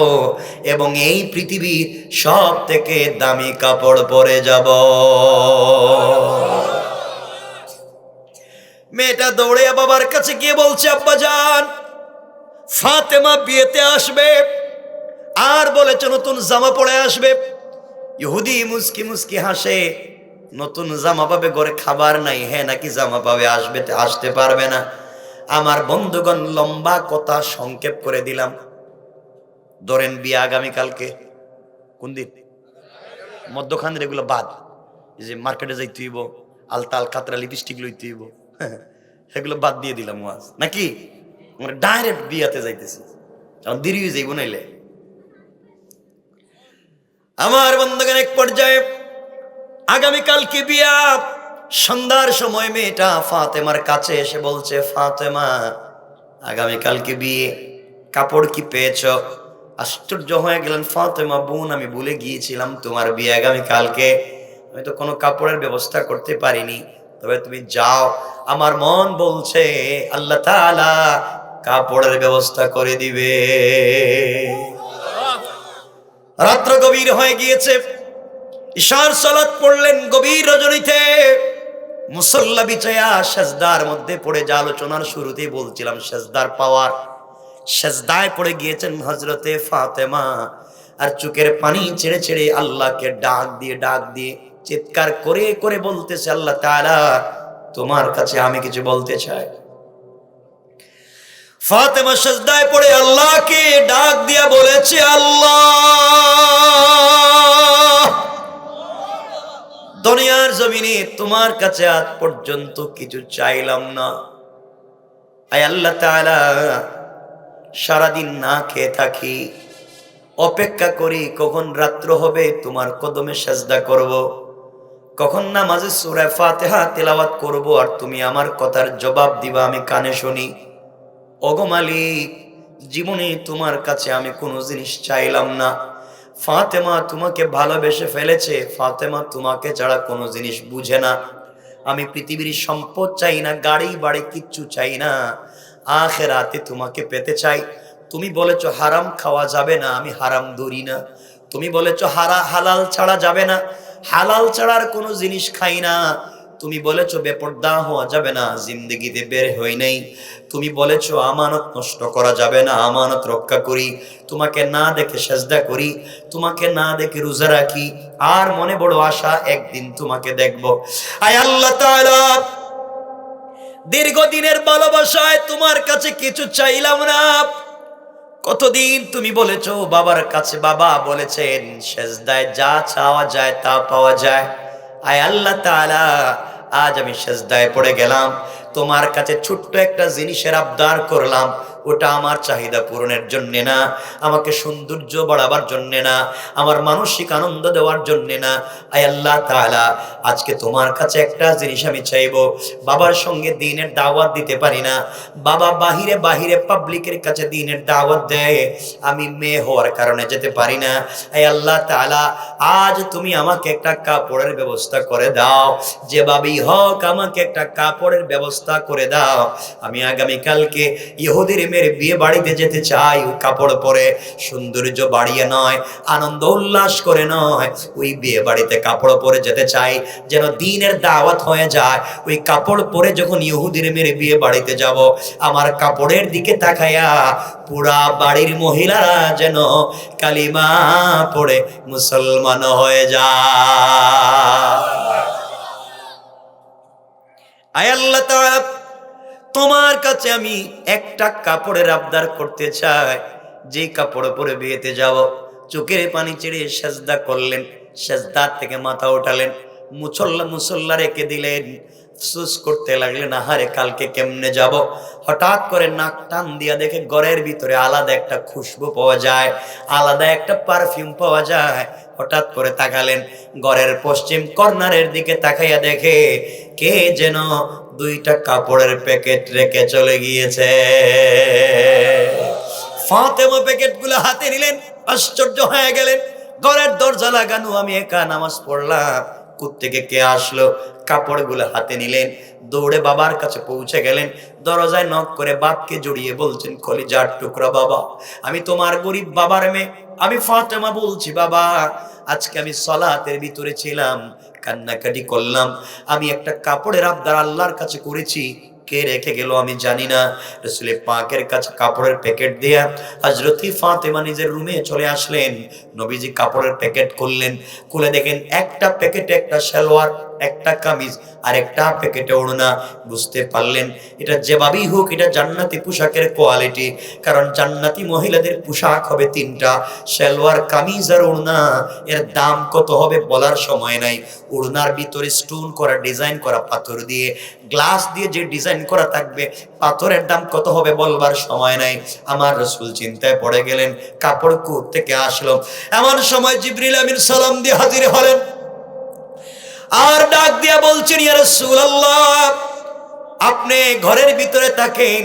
এবং এই পৃথিবীর সব থেকে দামি কাপড় পরে যাব। মেয়েটা দৌড়ে বাবার কাছে গিয়ে বলছে, আব্বাজান, ফাতেমা বিয়েতে আসবে আর বলেছে নতুন জামা পরে আসবে। ইহুদি মুস্কি মুস্কি হাসে, নতুন জামা পাবে, ঘরে খাবার নাই, হ্যাঁ নাকি জামা পাবে, আসবে, আসতে পারবে না। আমার বন্ধুগণ, লম্বা কথা সংক্ষেপ করে দিলাম। ধরেন বিয়ে আগামীকালকে, কোন দিন? মধ্যখানের এগুলো বাদ, যে মার্কেটে যাইতে হইব, আলতা আল কাতরা লিপস্টিক লইতে হইব, সেগুলো বাদ দিয়ে দিলাম ওয়াজ, নাকি আমরা ডাইরেক্ট বিয়াতে যাইতেছি, কারণ দেরি হয়ে যাইব নাইলে। আমার বন্ধুগণ, এক পর্যায়ে আগামীকালকে বিয়া, সন্ধ্যার সময় মেয়েটা ফাতেমার কাছে এসে বলছে, ফাতেমা, আগামীকালকে বিয়ে, কাপড় কি পেয়েছ? আশ্চর্য হয়ে গেলেন ফাতেমা, বোন, আমি ভুলে গিয়েছিলাম তোমার বিয়ে আগামীকালকে, আমি তো কোনো কাপড়ের ব্যবস্থা করতে পারিনি, তবে তুমি যাও, আমার মন বলছে আল্লাহ তাআলা কাপড়ের ব্যবস্থা করে দিবে। রাত্র গভীর হয়ে গিয়েছে, ইশার সালাত পড়লেন গভীর রজনীতে, মুসল্লা বিছায়া সেজদার মধ্যে পড়ে, যা আলোচনার শুরুতেই বলছিলাম সেজদার পাওয়ার, সেজদায় পড়ে গিয়েছেন হযরতে ফাতেমা, আর চোখের পানি ছেড়ে ছেড়ে আল্লাহকে ডাক দিয়ে চিৎকার করে করে বলতেছে, আল্লাহ তাআলা তোমার কাছে আমি কিছু বলতে চাই। ফাতেমা সেজদায় পড়ে আল্লাহকে ডাক দিয়া বলেছে, আল্লাহ, দুনিয়ার জমিনে তোমার কাছে আজ পর্যন্ত কিছু চাইলাম না, আয় আল্লাহ তাআলা, সারাদিন না খেয়ে থাকি, অপেক্ষা করি কখন রাত্র হবে তোমার কদমে সেজদা করব, কখন নামাজে সূরা ফাতিহা তেলাওয়াত করব, আর তুমি আমার কথার জবাব দিবা, আমি কানে শুনি। ওগো মালিক, জীবনে তোমার কাছে আমি কোনো জিনিস চাইলাম না। ফাতেমা তোমাকে ভালোবেসে ফেলেছে, ফাতেমা তোমাকে ছাড়া কোনো জিনিস বুঝে না। আমি পৃথিবীর সম্পদ চাই না, গাড়ি বাড়ি কিচ্ছু চাই না, আখিরাতে তোমাকে পেতে চাই। তুমি বলেছো হারাম খাওয়া যাবে না, আমি হারাম ধরি না। তুমি বলেছো হালাল ছাড়া যাবে না, হালাল ছাড়ার কোনো জিনিস খাই না। তুমি বলেছো বেপরদা হওয়া যাবে না, জিন্দেগিতে বের হই নাই। তুমি বলেছো আমানত নষ্ট করা যাবে না, আমানত রক্ষা করি, তোমাকে না দেখে সেজদা করি, তোমাকে না দেখে রোজা রাখি, আর মনে বড় আশা একদিন তোমাকে দেখব। আয় আল্লাহ তাআলা, দীর্ঘদিনের ভালোবাসায় তোমার কাছে কিছু চাইলাম না। কতদিন তুমি বলেছো বাবার কাছে, বাবা বলেছেন সেজদায় যা চাওয়া যায় তা পাওয়া যায়। আয় আল্লাহ তাআলা, আজ আমি সেজদায় পড়ে গেলাম, তোমার কাছে ছোট্ট একটা জিনিসের আবদার করলাম। ওটা আমার চাহিদা পূরণের জন্য না, আমাকে সৌন্দর্য বাড়াবার জন্য না, আমার মানসিক আনন্দ দেওয়ার জন্য না। আয় আল্লাহ তাআলা, আজকে তোমার কাছে একটা জিনিস আমি চাইবো। বাবার সঙ্গে দ্বীনের দাওয়াত দিতে পারি না, বাবা বাহিরে বাহিরে পাবলিকের কাছে দ্বীনের দাওয়াত দেয়, আমি মেয়ে হওয়ার কারণে যেতে পারি না। আয় আল্লাহ তাআলা, আজ তুমি আমাকে একটা কাপড়ের ব্যবস্থা করে দাও, যেভাবেই হোক আমাকে একটা কাপড়ের ব্যবস্থা করে দাও। আমি আগামীকালকে ইহুদির মেয়ের বিয়ে বাড়িতে যেতে চাই, ওই কাপড় পরে, সৌন্দর্য বাড়িয়ে নয়, আনন্দ উল্লাস করে নয়, ওই বিয়ে বাড়িতে কাপড় পরে যেতে চাই, যেন দ্বীনের দাওয়াত হয়ে যায়। ওই কাপড় পরে যখন ইহুদির মেয়ের বিয়ে বাড়িতে যাব, আমার কাপড়ের দিকে তাকায়া পুরা বাড়ির মহিলারা যেন কালিমা পড়ে মুসলমান হয়ে যায়। আয় আল্লাহ তাআলা, তোমার কাছে আমি একটা কাপড়ের আবদার করতে চাই, যে কাপড় পরে বিয়েতে যাব। চোখের পানি ছেড়ে সেজদা করলেন, সেজদা থেকে মাথা উঠালেন, মুসল্লা রেখে দিলেন, আফসোস করতে লাগলেন, আহারে কালকে কেমনে যাব। হঠাৎ করে নাক টান দিয়া দেখে ঘরের ভিতরে আলাদা একটা খুশবু পাওয়া যায়, আলাদা একটা পারফিউম পাওয়া যায়। হঠাৎ করে তাকালেন, ঘরের পশ্চিম কর্নারের দিকে তাকাইয়া দেখে কে যেন দুইটা কাপড়ের প্যাকেট রেখে চলে গিয়েছে। ফাতেমা প্যাকেটগুলো হাতে নিলেন, আশ্চর্য হয়ে গেলেন। ঘরের দরজা লাগানো, আমি একা নামাজ পড়লাম, কোত্থেকে কে আসলো? কাপড়গুলো হাতে নিলেন, দৌড়ে বাবার কাছে পৌঁছে গেলেন, দরজায় নক করে বাপকে জড়িয়ে বলছেন, কলিজার টুকরা বাবা, আমি তোমার গরিব বাবার মেয়ে, আমি ফাতেমা বলছি বাবা, আজকে আমি সালাতের ভিতরে ছিলাম, কান্নাকাটি করলাম, আমি একটা কাপড়ের আবদার আল্লাহর কাছে করেছি, কে রেখে গেল আমি জানি না। রাসূল পাকের কাছে কাপড়ের প্যাকেট দেয়া হযরত ফাতেমা নিজের রুমে চলে আসলেন। নবীজি কাপড়ের প্যাকেট খুললেন, খুলে দেখেন একটা প্যাকেটে একটা সালোয়ার, একটা কামিজ, আর একটা প্যাকেটে ওড়না। বুঝতে পারলেন এটা যেভাবেই হোক এটা জান্নাতি পোশাকের কোয়ালিটি, কারণ জান্নাতি মহিলাদের পোশাক হবে তিনটা, সালোয়ার, কামিজ আর ওড়না। এর দাম কত হবে বলার সময় নাই। ওড়নার ভিতরে স্টোন করা, ডিজাইন করা পাথর দিয়ে, গ্লাস দিয়ে যে ডিজাইন করা থাকবে, পাথরের দাম কত হবে বলবার সময় নাই। আমার রাসূল চিন্তায় পড়ে গেলেন, কাপড় কোথা থেকে আসলো? এমন সময় জিবরিল আমিন সালাম দিয়ে হাজির হলেন, আর ডাক দিয়া বলছেন, ইয়া রাসূলুল্লাহ, আপনি ঘরের ভিতরে থাকেন,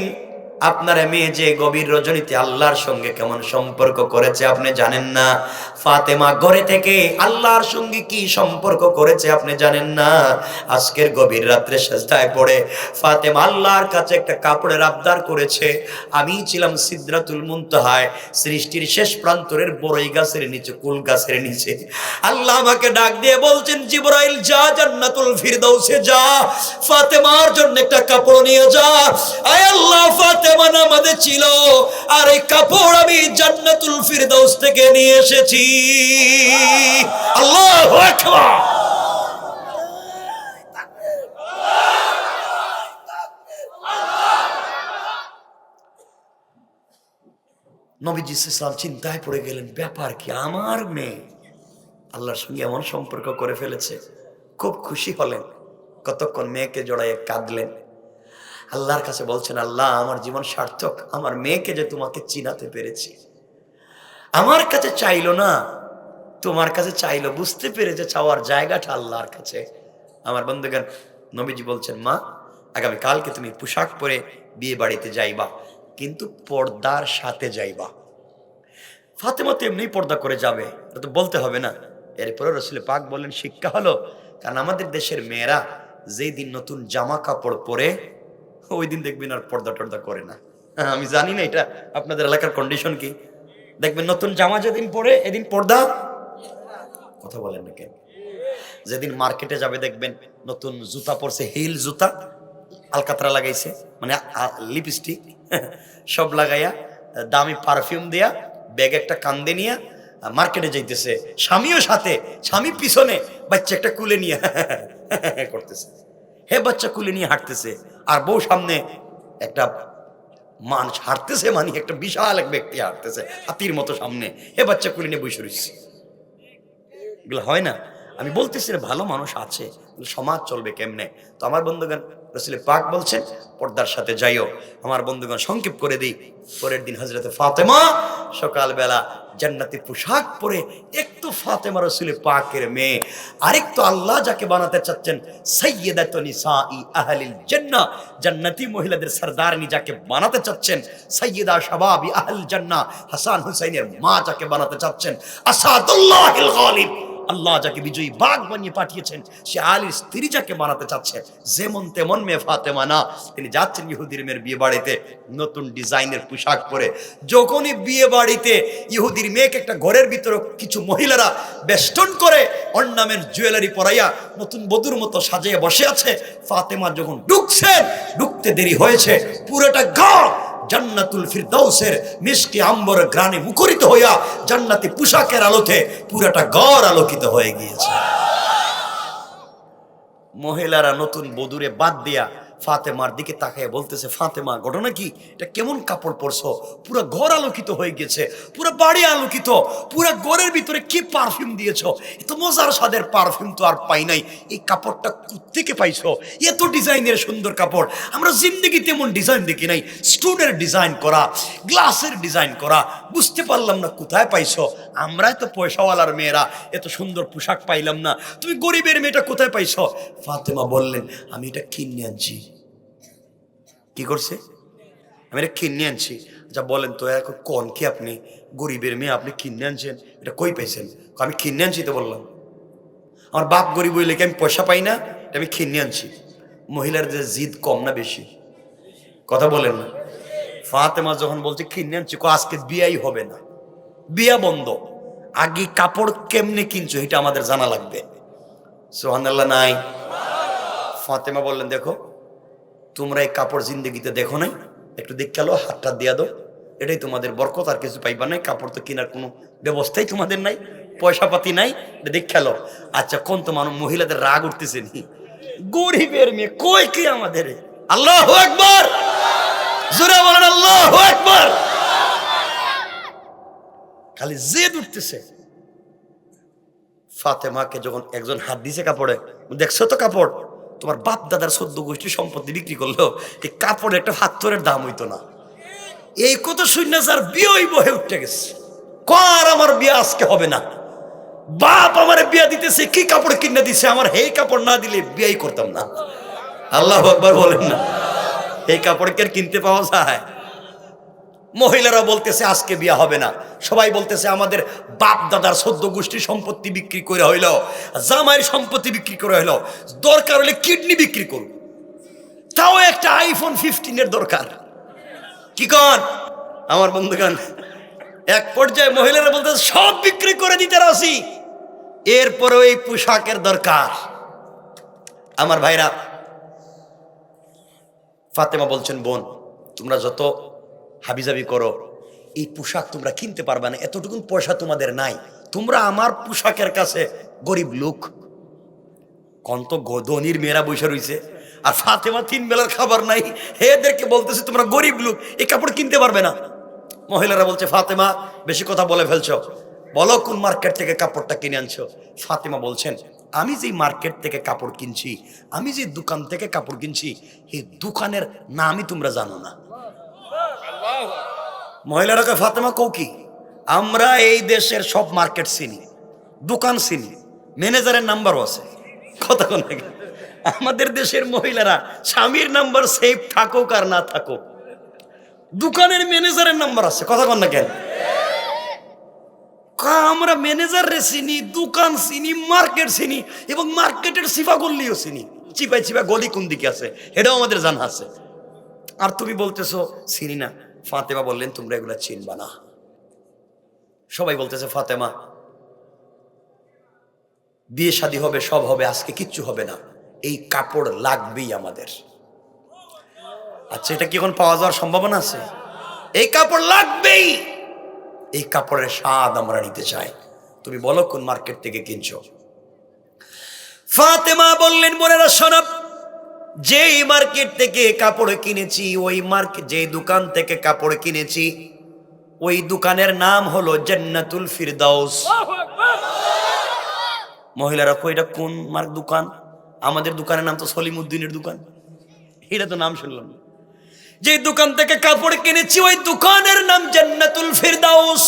আপনার মেয়ে যে গভীর রজনীতে আল্লাহর সঙ্গে কেমন সম্পর্ক করেছে আপনি জানেন না। ফাতেমা ঘরে থেকে আল্লাহর সঙ্গে কি সম্পর্ক করেছে আপনি জানেন না। আজকের গভীর রাত্রে সেজদায় পড়ে ফাতেমা আল্লাহর কাছে একটা কাপড়ের আবদার করেছে। আমি ছিলাম সিদরাতুল মুনতাহায়, সৃষ্টির শেষ প্রান্তরের বড়ই গাছের নিচে, কুল গাছের নিচে। আল্লাহ আমাকে ডাক দিয়ে বলছেন, জিবরাইল যা, জান্নাতুল ফিরদাউসে যা, ফাতেমার জন্য একটা কাপড় নিয়ে যা। আয় আল্লাহ, ফাতেমা নামাজে ছিল, আর এই কাপড় আমি জান্নাতুল ফিরদাউস থেকে নিয়ে এসেছি। আল্লাহু আকবার। নবীজি সাল্লাল্লাহু আলাইহি চিন্তায় পড়ে গেলেন, ব্যাপার কি, আমার মেয়ে আল্লাহর সঙ্গে এমন সম্পর্ক করে ফেলেছে। খুব খুশি হলেন, কতক্ষণ মেয়েকে জড়াইয়ে কাঁদলেন, আল্লাহর কাছে বলছেন, আল্লাহ আমার জীবন সার্থক, আমার মেয়েকে যে তোমাকে চিনাতে পেরেছি। আমার কাছে চাইলো না, তোমার কাছে চাইলো, বুঝতে পেরেছে চাওয়ার জায়গাটা আল্লাহর কাছে। আমার বন্ধুগণ, নবীজি বলছেন, মা আগামী কালকে তুমি পোশাক পরে বিয়ে বাড়িতে যাইবা, কিন্তু পর্দার সাথে যাইবা। ফাতেমা তো এমনি পর্দা করে যাবে, এটা তো বলতে হবে না। এরপরে রাসূল পাক বললেন, শিক্ষা হলো, কারণ আমাদের দেশের মেয়েরা যেই দিন নতুন জামা কাপড় পরে, ওই দিন দেখবেন আর পর্দা টর্দা করে না। আমি জানি না এটা আপনাদের এলাকার কন্ডিশন কি, দেখবেন নতুন জামা যেদিন পরে এদিন পর্দা, কথা বলেন না কেন? যেদিন মার্কেটে যাবে দেখবেন নতুন জুতা পরছে, হিল জুতা, আলকাতরা লাগাইছে, মানে লিপস্টিক সব লাগাইয়া, দামি পারফিউম দিয়া, ব্যাগ একটা কান্দে নিয়া মার্কেটে যাইতেছে, স্বামীও সাথে, স্বামী পিছনে, বাচ্চা একটা কুলে নিয়ে করতেছে, হে বাচ্চা কুলে নিয়ে হাঁটতেছে, আর বউ সামনে একটা মানুষ হাঁটতেছে, মানে একটা বিশাল এক ব্যক্তি হাঁটতেছে হাতির মতো সামনে, হে বাচ্চা কুলে নিয়ে বসে রয়েছে। এগুলো হয় না? আমি বলতেছি ভালো মানুষ আছে, সমাজ চলবে কেমনে? তো আমার বন্ধুগণ, রাসূল পাক বলছেন পর্দার সাথে যাইও। আমার বন্ধুগণ, সংক্ষেপ করে দিই, পরের দিন হযরতে ফাতেমা সকালবেলা জান্নাতি পোশাক পরে, একটু ফাতেমা রাসূল পাকের মেয়ে, আরেকটু আল্লাহ যাকে বানাতে চাচ্ছেন সাইয়্যিদাতুন নিসাই আহলিল জান্নাহ, জান্নাতি মহিলাদের সরদারনি যাকে বানাতে চাচ্ছেন, সাইয়্যিদা শাবাবি আহলিল জান্নাহ, হাসান হুসাইনের মা যাকে বানাতে চাচ্ছেন, আসাদুল্লাহিল গালিব, আল্লাহ যাকে বিজয়ী বাঘ বানিয়ে পাঠিয়েছেন, সে আলীর স্ত্রী যাকে বানাতে চাচ্ছে, যেমন তেমন মেয়ে ফাতেমা না, তিনি যাচ্ছেন ইহুদির মেয়ের বিয়ে বাড়িতে নতুন ডিজাইনের পোশাক পরে। যখনই বিয়ে বাড়িতে ইহুদির মেয়েকে একটা ঘরের ভিতরে কিছু মহিলারা বেষ্টন করে অর্নামেন্ট জুয়েলারি পরাইয়া নতুন বধূর মতো সাজিয়ে বসে আছে, ফাতেমা যখন ঢুকছেন, ঢুকতে দেরি হয়েছে, পুরোটা ঘর জান্নাতুল ফিরদাউসের মিষ্টি আম্বর গ্রানে মুখরিত হইয়া জান্নাতি পোশাকের আলোতে পুরোটা ঘর আলোকিত হয়ে গিয়েছে। মহিলারা নতুন বধূরে বাদ দিয়া ফাতেমার দিকে তাকায় বলতেছে, ফাতেমা ঘটনা কি? এটা কেমন কাপড় পরছো? পুরো ঘর আলোকিত হয়ে গেছে, পুরো বাড়ি আলোকিত, পুরো ঘরের ভিতরে কি পারফিউম দিয়েছো? এত মজার স্বাদের পারফিউম তো আর পাই নাই, এই কাপড়টা কোত্থেকে পাইছো? এত ডিজাইনের সুন্দর কাপড় আমরা জিন্দগিতে এমন ডিজাইন দেখি নাই, স্টোনের ডিজাইন করা, গ্লাসের ডিজাইন করা, বুঝতে পারলাম না কোথায় পাইছো। আমরাই তো পয়সাওয়ালার মেয়েরা এত সুন্দর পোশাক পাইলাম না, তুমি গরিবের মেয়েটা কোথায় পাইছো? ফাতেমা বললেন, আমি এটা কিনে আনছি। কি করছে? আমি এটা কিনে আনছি। যা বলেন তো এখন কোন কি আপনি গরিবের মেয়ে, আপনি কিনে আনছেন, এটা কই পাইছেন? আমি কিনে আনছি তো বললাম, আমার বাপ গরিব হইলে কি আমি পয়সা পাই না? এটা আমি কিনে আনছি। মহিলার যে জিদ কম না বেশি? কথা বলেন না। ফাতেমা যখন বলছে কিনে আনছি, আজকে বিয়াই হবে না, বিয়া বন্ধ, আগে কাপড় কেমনে কিনছো এটা আমাদের জানা লাগবে। সুবহানাল্লাহ নাই? ফাতেমা বললেন, দেখো তোমরা এই কাপড় জিন্দগিতে দেখো নাই, একটু দেখে আলো, হাতটা দিয়া দাও, এটাই তোমাদের বরকত, আর কিছু পাইবা নাই। কাপড় তো কেনার কোনো ব্যবস্থাই তোমাদের নাই, পয়সা পাতি নাই, এটা দেখে আলো। আচ্ছা কোন তো মানুষ মহিলাদের রাগ উঠতেছে নি, গরিবের মেয়ে কই কি আমাদের? আল্লাহু আকবার, জোরে বলেন আল্লাহু আকবার। খালি জেদ উঠতেছে। ফাতেমাকে যখন একজন হাত দিছে কাপড়ে, দেখছো তো কাপড়, তোমার বাপ দাদার 14 গোষ্ঠী সম্পত্তি বিক্রি করলো এই কাপড়ে একটা হাত্তরের দাম হইতো না। এই কত শূন্য যার বিয়ে বহে উঠে গেছে, কার আমার বিয়ে আজকে হবে না, বাপ আমার বিয়া দিতেছে, কি কাপড় কিনে দিছে, আমার এই কাপড় না দিলে বিয়েই করতাম না। আল্লাহু আকবার বলেন না। এই কাপড় কি আর কিনতে পাওয়া যায়? মহিলারা বলতেছে আজকে বিয়া হবে না, সবাই বলতেছে আমাদের বাপ দাদার 14 গোষ্ঠী সম্পত্তি বিক্রি করে হইল, জামাইয়ের সম্পত্তি বিক্রি করে হইল, দরকার হলে কিডনি বিক্রি করুন, তাও একটা আইফোন 15 দরকার। কি কন আমার বন্ধুগণ? এক পর্যায়ে মহিলারা বলতেছে সব বিক্রি করে দিতে রাজি, এরপরেও এই পোশাকের দরকার। আমার ভাইরা, ফাতেমা বলছেন, বোন তোমরা যত হাবিজাবি করো, এই পোশাক তোমরা কিনতে পারবে না, এতটুকুন পয়সা তোমাদের নাই, তোমরা আমার পোশাকের কাছে গরিব লোক। কন্ত ধনির মেয়েরা বসে রয়েছে, আর ফাতেমা 3 বেলার খাবার নাই, এদেরকে বলতেছে তোমরা গরিব লোক, এই কাপড় কিনতে পারবে না। মহিলারা বলছে, ফাতেমা বেশি কথা বলে ফেলছো, বলো কোন মার্কেট থেকে কাপড়টা কিনে আনছো। ফাতেমা বলছেন, আমি যে মার্কেট থেকে কাপড় কিনছি, আমি যে দোকান থেকে কাপড় কিনছি, এই দোকানের নামই তোমরা জানো না। মহিলারা কয়, ফাতেমা কও কি? আমরা এই দেশের সব মার্কেট চিনি, দোকান চিনি, ম্যানেজারের নাম্বারও আছে। কথা কোন নাকি? আমাদের দেশের মহিলারা স্বামীর নাম্বার সেভ থাকুক আর না থাকুক, দোকানের ম্যানেজারের নাম্বার আছে। কথা কোন না কেন? আমরা ম্যানেজার রে চিনি, দোকান চিনি, মার্কেট চিনি, এবং মার্কেটের সিফা গল্লিও চিনি, চিপাই চিপা গলি কোন দিকে আছে এটাও আমাদের জানা আছে। আর তুমি বলতেছো চিনি না। ফাতেমা বললেন, তোমরা এগুলা চিনবা না। সবাই বলতেছে, ফাতেমা বিয়ে শাদী হবে, সব হবে, আজকে কিচ্ছু হবে না, এই কাপড় লাগবেই আমাদের। আচ্ছা, এটা কি এখন পাওয়া যাওয়ার সম্ভাবনা আছে? এই কাপড় লাগবেই। এই কাপড়ের স্বাদ আমরা নিতে চাই। তুমি বলো কোন মার্কেট থেকে কিনছো? ফাতেমা বললেন, বোনেরা শোনো, যেই মার্কেট থেকে কাপড় কিনেছি, ওই মার্কেট, যে দোকান থেকে কাপড় কিনেছি, ওই দোকানের নাম হলো জান্নাতুল ফিরদাউস। মহিলারা কই, এটা কোন দোকান? আমাদের দোকানের নাম তো সলিমউদ্দিনের দোকান, এটা তো নাম শুনলাম না। যে দোকান থেকে কাপড় কিনেছি ওই দোকানের নাম জান্নাতুল ফিরদাউস।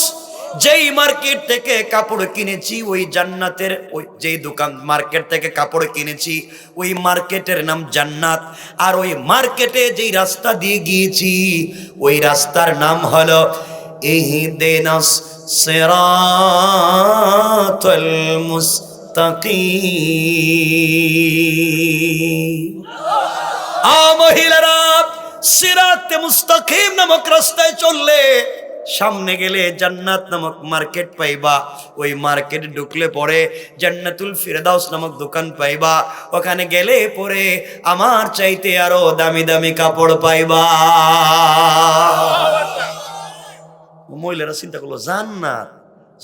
যেই মার্কেট থেকে কাপড় কিনেছি ওই জান্নাতের, ওই যেই দোকান মার্কেট থেকে কাপড় কিনেছি ওই মার্কেটের নাম জান্নাত। আর ওই মার্কেটে যেই রাস্তা দিয়ে গিয়েছি ওই রাস্তার নাম হলো ইহদিনাস সিরাতাল মুস্তাকিম। মহিলারা, সিরাতে মুস্তাকিম নামক রাস্তায় চললে সামনে গেলে জান্নাত নামক মার্কেট পাইবা। ওই মার্কেট ঢুকলে পরে জান্নাতুল ফিরদাউস নামক দোকান পাইবা। ওখানে গেলে পরে আমার চাইতে আরো দামি দামি কাপড় পাইবা। মহিলারা চিন্তা করলো, জান্নাত,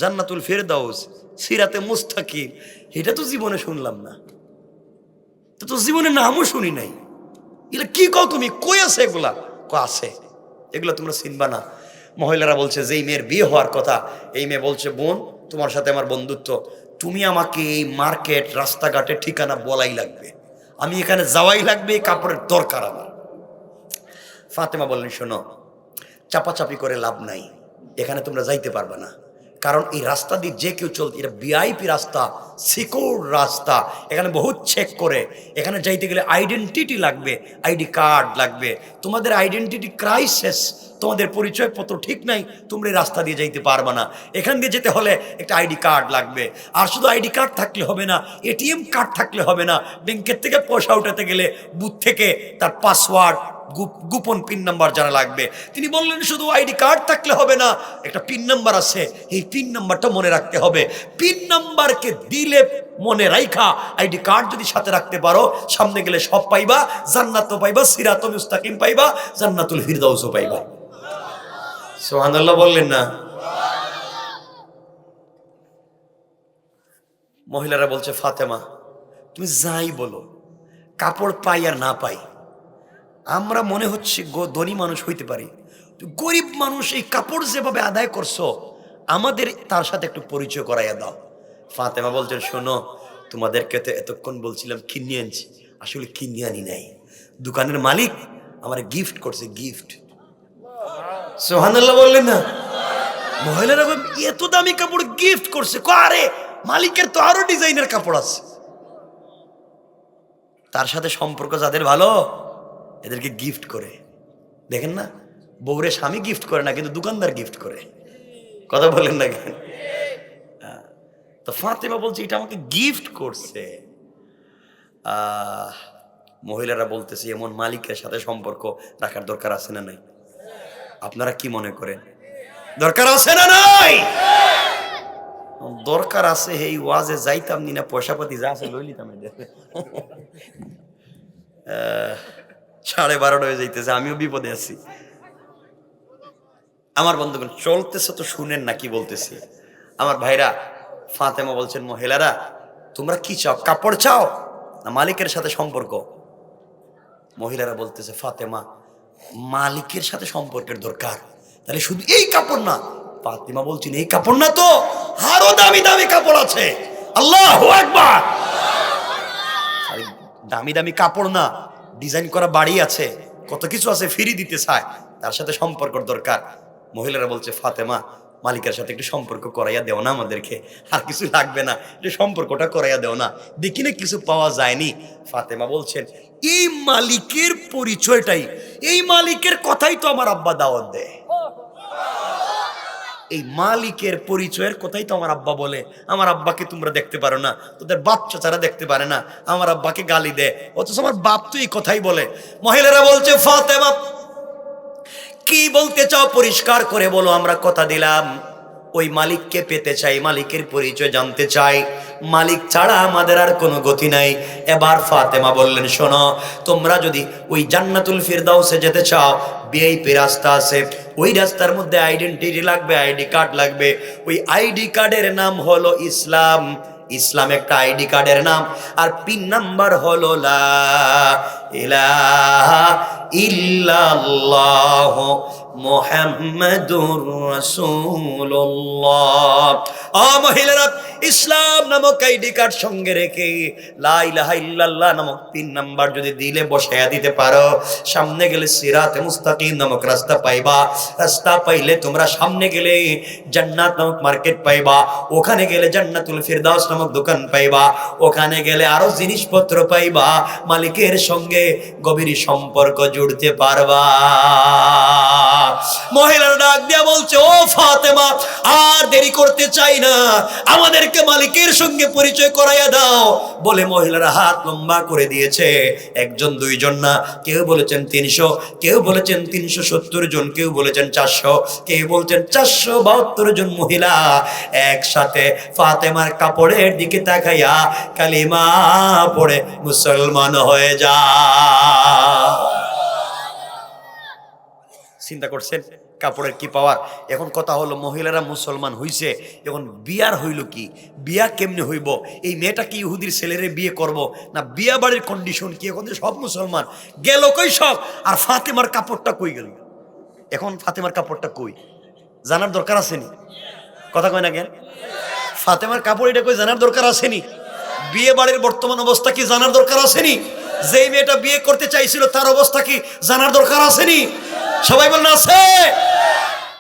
জান্নাতুল ফিরদাউস, সিরাতে মুস্তাকিম, এটা তো জীবনে শুনলাম না, তো জীবনে নামও শুনি নাই। এগুলা কি কও তুমি, কই আছে এগুলা? আছে, এগুলা তোমরা চিনবা না। মহিলারা বলছে, যেই মেয়ের বিয়ে হওয়ার কথা, এই মেয়ে বলছে, বোন তোমার সাথে আমার বন্ধুত্ব, তুমি আমাকে এই মার্কেট রাস্তাঘাটের ঠিকানা বলাই লাগবে, আমি এখানে যাওয়াই লাগবে, এই কাপড়ের দরকার আমার। ফাতেমা বললেন, শোনো, চাপাচাপি করে লাভ নাই, এখানে তোমরা যাইতে পারবে না, কারণ এই রাস্তা দিয়ে যে কেউ চলতে, এটা ভিআইপি রাস্তা, সিকিউর রাস্তা, এখানে বহুত চেক করে। এখানে যাইতে গেলে আইডেন্টিটি লাগবে, আইডি কার্ড লাগবে। তোমাদের আইডেন্টিটি ক্রাইসিস, তোমাদের পরিচয়পত্র ঠিক নাই, তোমরা এই রাস্তা দিয়ে যাইতে পারবে না। এখান দিয়ে যেতে হলে একটা আইডি কার্ড লাগবে। আর শুধু আইডি কার্ড থাকলে হবে না, এটিএম কার্ড থাকলে হবে না। ব্যাংকের থেকে পয়সা উঠাতে গেলে বুথ থেকে তার পাসওয়ার্ড, গোপন পিন নাম্বার জানা লাগবে। তিনি বললেন, শুধু আইডি কার্ড থাকলে হবে না, একটা পিন নাম্বার আছে, এই পিন নাম্বারটা মনে রাখতে হবে। পিন নাম্বারকে দিলে মনে রাখা, আইডি কার্ড যদি সাথে রাখতে পারো, সামনে গেলে সব পাইবা, জান্নাতও পাইবা, সিরাতুল মুস্তাকিম পাইবা, জান্নাতুল ফিরদাউসও পাইবা। সুবহানাল্লাহ বললেন না? মহিলারা বলছে, ফাতেমা তুমি যাই বলো, কাপড় পাই আর না পাই, আমরা মনে হচ্ছে ধনী মানুষ হইতে পারি, গরিব মানুষ, এই কাপড় যেভাবে আদায় করছো, আমাদের তার সাথে একটু পরিচয় করাইয়া দাও। ফাতেমা বলছেন, শোনো, তোমাদেরকে তো এতক্ষণ বলছিলাম কিনে আনছি, আসলে কিনে আনি নাই, দোকানের মালিক আমার গিফট করছে, গিফট। সুবহানাল্লাহ বললেন না? মহিলারা এত দামি কাপড় গিফট করছে, আরে মালিকের তো আরো ডিজাইনের কাপড় আছে। তার সাথে সম্পর্ক যাদের ভালো, এদেরকে গিফট করে। দেখেন না, বউরে স্বামী গিফট করে না, কিন্তু দোকানদার গিফট করে। কথা বলেন না কেন? তো ফাতেমা বলছে, এটা আমাকে গিফট করছে। মহিলারা বলতেছে, এমন মালিকের সাথে সম্পর্ক রাখার দরকার আছে না নাই? আপনারা কি মনে করেন, দরকার আছে না নাই? দরকার আছে। এই ওয়াজে যাইতাম নি না, পয়সা পাতি যা আছে লই লিতাম। 12:30 হয়ে যাইতেছে, আমিও বিপদে আছি। আমার বন্ধুগণ, চলতেছে তো শুনেন না কি বলতেছি। আমার ভাইরা, ফাতেমা বলছেন, মহিলারা তোমরা কি চাও, কাপড় চাও না মালিকের সাথে সম্পর্ক? মহিলারা বলতেছে, ফাতেমা মালিকের সাথে সম্পর্কের দরকার, তাহলে শুধু এই কাপড় না। ফাতেমা বলছেন, এই কাপড় না তো আরো দামি দামি কাপড় আছে। আল্লাহু আকবার। দামি দামি কাপড় না, ডিজাইন করা বাড়ি আছে, কত কিছু আছে, ফ্রি দিতে চায়, তার সাথে সম্পর্ক দরকার। মহিলারা বলছে, ফাতেমা মালিকের সাথে একটু সম্পর্ক করাইয়া দেও না আমাদেরকে, আর কিছু লাগবে না, একটু সম্পর্কটা করাইয়া দেও না, দেখি না কিছু পাওয়া যায়নি। ফাতেমা বলছেন, এই মালিকের পরিচয়টাই, এই মালিকের কথাই তো আমার আব্বা দাওয়াত দেয়, এই মালিকের পরিচয়ের কথাই তো আমার আব্বা বলে। আমার আব্বাকে তোমরা দেখতে পারো না, তোদের বাচ্চা ছাড়া দেখতে পারে না, আমার আব্বাকে গালি দেয়, অথচ আমার বাপ তো এই কথাই বলে। মহিলারা বলছে, ফাতেমা কি বলতে চাও পরিষ্কার করে বলো, আমরা কথা দিলাম ওই মালিককে পেতে চাই, মালিকের পরিচয় জানতে চাই, মালিক ছাড়া আমাদের আর কোনো গতি নাই। এবার ফাতেমা বললেন, শোনো, তোমরা যদি ওই জান্নাতুল ফিরদাউসে যেতে চাও, ভিআইপি রাস্তা আছে, ওই রাস্তার মধ্যে আইডেন্টিটি লাগবে, আইডি কার্ড লাগবে। ওই আইডি কার্ডের নাম হলো ইসলাম। ইসলাম একটা আইডি কার্ডের নাম, আর পিন নাম্বার হলো লা ইলাহা ইল্লাল্লাহ মুহাম্মাদুর রাসূলুল্লাহ। ও মহিলারা, ইসলাম নামক আইডি কার্ড সঙ্গে রেখে লা ইলাহা ইল্লাল্লাহ নামক পিন নাম্বার যদি দিলে বসায়া দিতে পারো, সামনে গেলে সিরাতে মুস্তাকিম নামক রাস্তা পাইবা। রাস্তা পাইলে তোমরা সামনে গেলে জান্নাত নামক মার্কেট পাইবা, ওখানে গেলে জান্নাতুল ফিরদাউস নামক দোকান পাইবা, ওখানে গেলে আরো জিনিসপত্র পাইবা, মালিকের সঙ্গে গভীর সম্পর্ক জুড়তে পারবা। মহিলারা ডাক দিয়া বলছে, ও ফাতেমা, আর দেরি করতে চাই না, আমাদেরকে মালিকের সঙ্গে পরিচয় করাইয়া দাও। বলে মহিলারা হাত লম্বা করে দিয়েছে। একজন, দুইজন না, কেউ বলেছেন 300, কেউ বলেছেন 370 জন, কেউ বলেছেন 400, কেউ বলছেন 472 জন মহিলা একসাথে ফাতেমার কাপড়ের দিকে তাকাইয়া কালিমা পড়ে মুসলমান হয়ে যা। চিন্তা করছেন কাপড়ের কি পাওয়ার? এখন কথা হলো, মহিলারা মুসলমান হইছে, এখন বিয়ার হইল কি? বিয়া কেমনে হইব? এই মেয়েটা কি ইহুদির ছেলেরে বিয়ে করব না? বিয়া বাড়ির কন্ডিশন কি? এখন সব মুসলমান গেল কই সব, আর ফাতেমার কাপড়টা কই গেল? এখন ফাতেমার কাপড়টা কই জানার দরকার আসেনি? কথা কয় না কেন? ফাতেমার কাপড় এটা কই জানার দরকার আসেনি? বিয়ে বাড়ির বর্তমান অবস্থা কি জানার দরকার আসেনি? যেই মেয়েটা বিয়ে করতে চাইছিল তার অবস্থা কি জানার দরকার আসেনি? সবাই বলেন আছে।